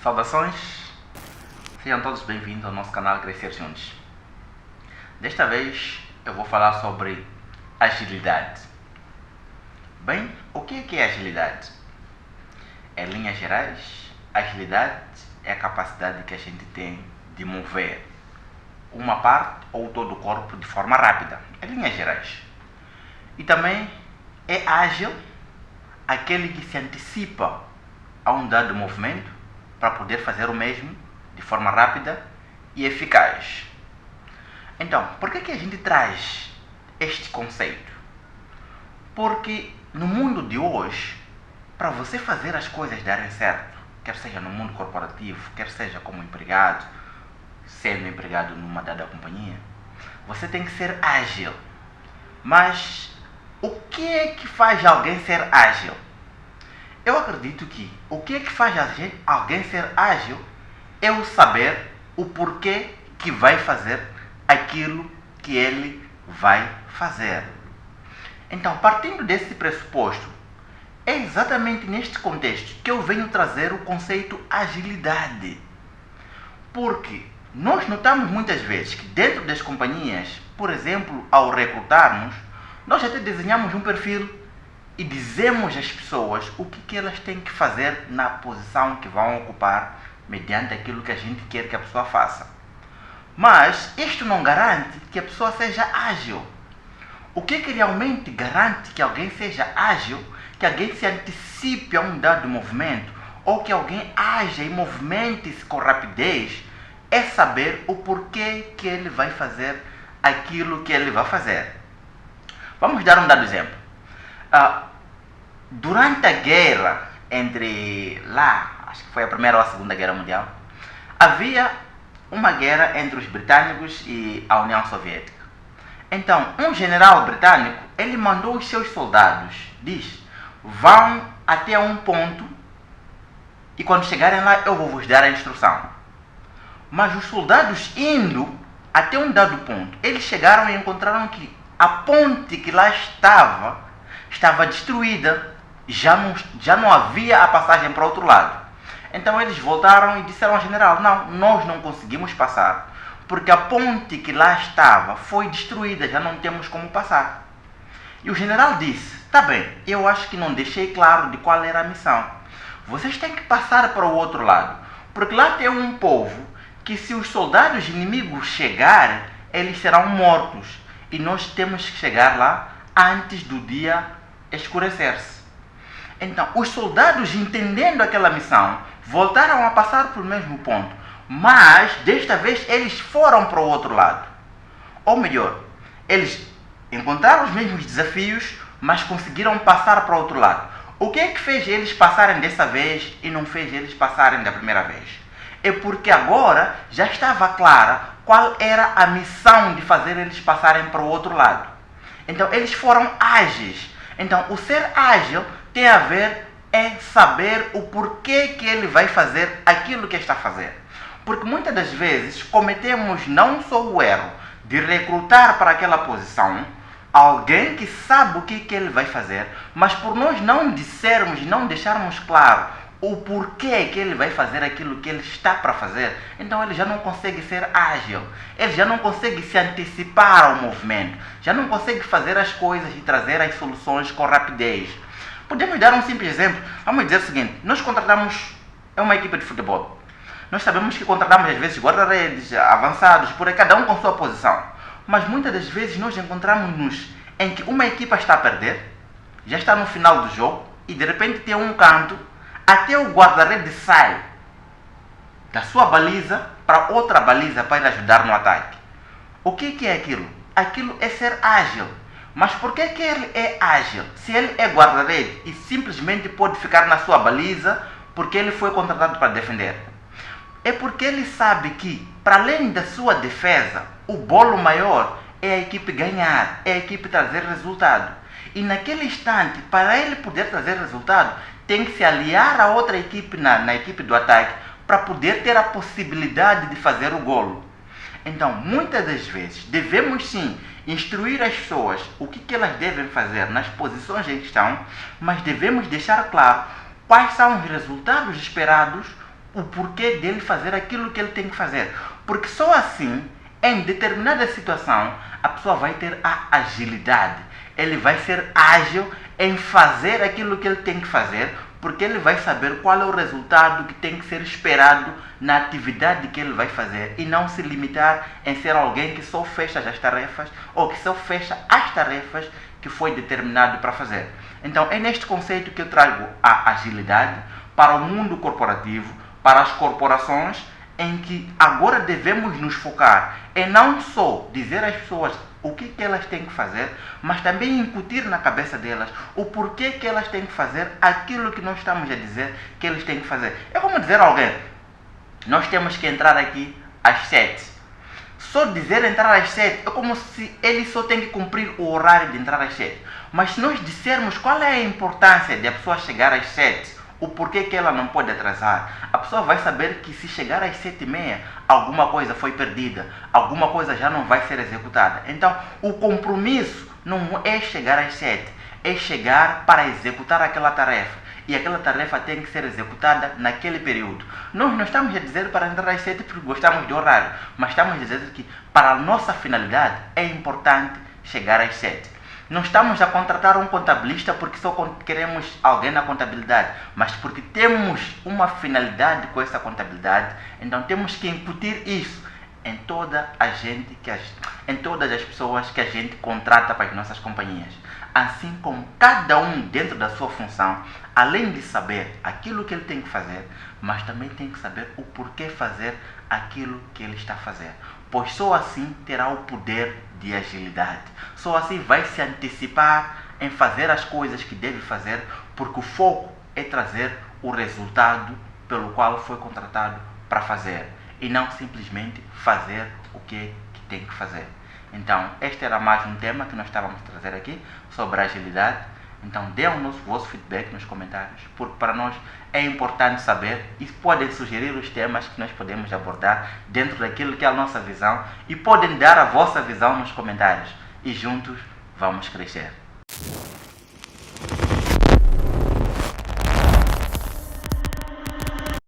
Saudações, sejam todos bem-vindos ao nosso canal Crescer Juntos. Desta vez eu vou falar sobre agilidade. Bem, o que é agilidade? Em linhas gerais, agilidade é a capacidade que a gente tem de mover uma parte ou todo o corpo de forma rápida, em linhas gerais. E também é ágil aquele que se antecipa a um dado movimento para poder fazer o mesmo de forma rápida e eficaz. Então, por que a gente traz este conceito? Porque no mundo de hoje, para você fazer as coisas darem certo, quer seja no mundo corporativo, quer seja como empregado, sendo empregado numa dada companhia, você tem que ser ágil. Mas o que é que faz alguém ser ágil? Eu acredito que o que é que faz alguém ser ágil é o saber o porquê que vai fazer aquilo que ele vai fazer. Então, partindo desse pressuposto, é exatamente neste contexto que eu venho trazer o conceito agilidade. Porque nós notamos muitas vezes que dentro das companhias, por exemplo, ao recrutarmos, nós até desenhamos um perfil e dizemos às pessoas o que elas têm que fazer na posição que vão ocupar mediante aquilo que a gente quer que a pessoa faça. Mas isto não garante que a pessoa seja ágil. O que realmente garante que alguém seja ágil, que alguém se antecipe a um dado movimento, ou que alguém haja e movimente-se com rapidez, é saber o porquê que ele vai fazer aquilo que ele vai fazer. Vamos dar um dado exemplo. Durante a guerra entre acho que foi a Primeira ou a Segunda Guerra Mundial, havia uma guerra entre os britânicos e a União Soviética. Então, um general britânico, ele mandou os seus soldados, vão até um ponto e quando chegarem lá eu vou vos dar a instrução. Mas os soldados indo até um dado ponto, eles chegaram e encontraram que a ponte que lá estava destruída, já não havia a passagem para o outro lado. Então eles voltaram e disseram ao general, não, nós não conseguimos passar, porque a ponte que lá estava foi destruída, já não temos como passar. E o general disse, tá bem, eu acho que não deixei claro de qual era a missão. Vocês têm que passar para o outro lado, porque lá tem um povo que se os soldados inimigos chegarem, eles serão mortos. E nós temos que chegar lá antes do dia escurecer-se. Então, os soldados, entendendo aquela missão, voltaram a passar pelo mesmo ponto. Mas, desta vez, eles foram para o outro lado. Ou melhor, eles encontraram os mesmos desafios, mas conseguiram passar para o outro lado. O que é que fez eles passarem dessa vez e não fez eles passarem da primeira vez? É porque agora já estava clara qual era a missão de fazer eles passarem para o outro lado. Então, eles foram ágeis. Então, o ser ágil tem a ver em saber o porquê que ele vai fazer aquilo que está a fazer. Porque muitas das vezes cometemos não só o erro de recrutar para aquela posição alguém que sabe o que ele vai fazer, mas por nós não dissermos, não deixarmos claro o porquê que ele vai fazer aquilo que ele está para fazer, então ele já não consegue ser ágil, ele já não consegue se antecipar ao movimento, já não consegue fazer as coisas e trazer as soluções com rapidez. Podemos dar um simples exemplo. Vamos dizer o seguinte, nós contratamos uma equipe de futebol. Nós sabemos que contratamos às vezes guarda-redes, avançados, por aí, cada um com sua posição. Mas muitas das vezes nós encontramos-nos em que uma equipa está a perder, já está no final do jogo, e de repente tem um canto, até o guarda-redes sai da sua baliza para outra baliza para ir ajudar no ataque. O que é aquilo? Aquilo é ser ágil. Mas por que ele é ágil? Se ele é guarda-redes e simplesmente pode ficar na sua baliza porque ele foi contratado para defender. É porque ele sabe que, para além da sua defesa, o bolo maior é a equipe ganhar, é a equipe trazer resultado. E naquele instante, para ele poder trazer resultado, tem que se aliar a outra equipe na equipe do ataque para poder ter a possibilidade de fazer o golo. Então, muitas das vezes, devemos sim instruir as pessoas o que elas devem fazer nas posições em que estão, mas devemos deixar claro quais são os resultados esperados o porquê dele fazer aquilo que ele tem que fazer. Porque só assim, em determinada situação, a pessoa vai ter a agilidade. Ele vai ser ágil em fazer aquilo que ele tem que fazer, porque ele vai saber qual é o resultado que tem que ser esperado na atividade que ele vai fazer e não se limitar em ser alguém que só fecha as tarefas ou que só fecha as tarefas que foi determinado para fazer. Então é neste conceito que eu trago a agilidade para o mundo corporativo, para as corporações, em que agora devemos nos focar em não só dizer às pessoas o que elas têm que fazer, mas também incutir na cabeça delas o porquê que elas têm que fazer aquilo que nós estamos a dizer que eles têm que fazer. É como dizer a alguém, nós temos que entrar aqui às 7. Só dizer entrar às 7 é como se ele só tem que cumprir o horário de entrar às 7. Mas se nós dissermos qual é a importância de a pessoa chegar às 7, o porquê que ela não pode atrasar, a pessoa vai saber que se chegar às 7h30, alguma coisa foi perdida, alguma coisa já não vai ser executada. Então, o compromisso não é chegar às 7, é chegar para executar aquela tarefa. E aquela tarefa tem que ser executada naquele período. Nós não estamos a dizer para entrar às 7 porque gostamos de horário, mas estamos a dizer que para a nossa finalidade é importante chegar às 7. Não estamos a contratar um contabilista porque só queremos alguém na contabilidade, mas porque temos uma finalidade com essa contabilidade. Então temos que incutir isso em todas as pessoas que a gente contrata para as nossas companhias. Assim como cada um dentro da sua função, além de saber aquilo que ele tem que fazer, mas também tem que saber o porquê fazer aquilo que ele está fazendo. Pois só assim terá o poder de agilidade. Só assim vai se antecipar em fazer as coisas que deve fazer, porque o foco é trazer o resultado pelo qual foi contratado para fazer, e não simplesmente fazer o que tem que fazer. Então, este era mais um tema que nós estávamos a trazer aqui sobre a agilidade. Então, dê o vosso feedback nos comentários, porque para nós é importante saber e podem sugerir os temas que nós podemos abordar dentro daquilo que é a nossa visão e podem dar a vossa visão nos comentários. E juntos vamos crescer.